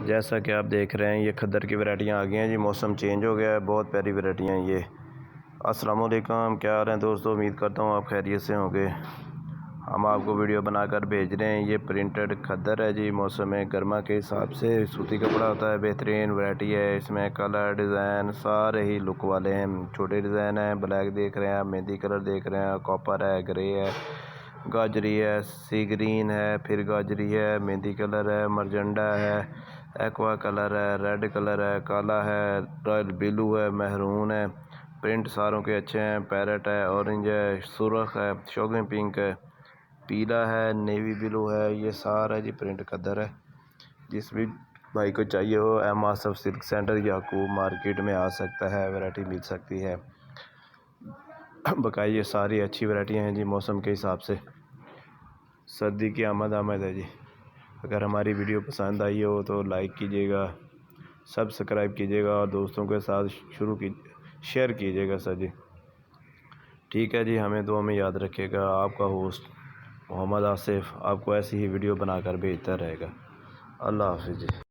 जैसा कि आप देख रहे हैं ये खद्दर की वैरायटियाँ आ गई हैं जी। मौसम चेंज हो गया है, बहुत प्यारी वैरायटियाँ हैं ये। अस्सलाम वालेकुम, क्या हाल है दोस्तों? उम्मीद करता हूँ आप खैरियत से होंगे। हम आपको वीडियो बनाकर भेज रहे हैं। ये प्रिंटेड खद्दर है जी। मौसम गर्मा के हिसाब से सूती कपड़ा होता है, बेहतरीन वैरायटी है। इसमें कलर डिज़ाइन सारे ही लुक वाले हैं। छोटे डिज़ाइन हैं, ब्लैक देख रहे हैं आप, मेहंदी कलर देख रहे हैं, कॉपर है, ग्रे है, गाजरी है, सी ग्रीन है, फिर गाजरी है, मेहंदी कलर है, मरजंडा है, एक्वा कलर है, रेड कलर है, काला है, रॉयल ब्लू है, महरून है। प्रिंट सारों के अच्छे हैं। पैरेट है, ऑरेंज है, सुरख है, शोगन पिंक है, पीला है, नेवी ब्लू है। ये सारा जी प्रिंट खद्दर है। जिस भी भाई को चाहिए हो एम आसफ सिल्क सेंटर याकूब मार्केट में आ सकता है, वैरायटी मिल सकती है। बकाया ये सारी अच्छी वैरायटियाँ हैं जी। मौसम के हिसाब से सर्दी की आमद है जी। अगर हमारी वीडियो पसंद आई हो तो लाइक कीजिएगा, सब्सक्राइब कीजिएगा और दोस्तों के साथ शेयर कीजिएगा सर जी। ठीक है जी, हमें दुआ में याद रखिएगा। आपका होस्ट मोहम्मद आसिफ आपको ऐसी ही वीडियो बनाकर भेजता रहेगा। अल्लाह हाफिज़ जी।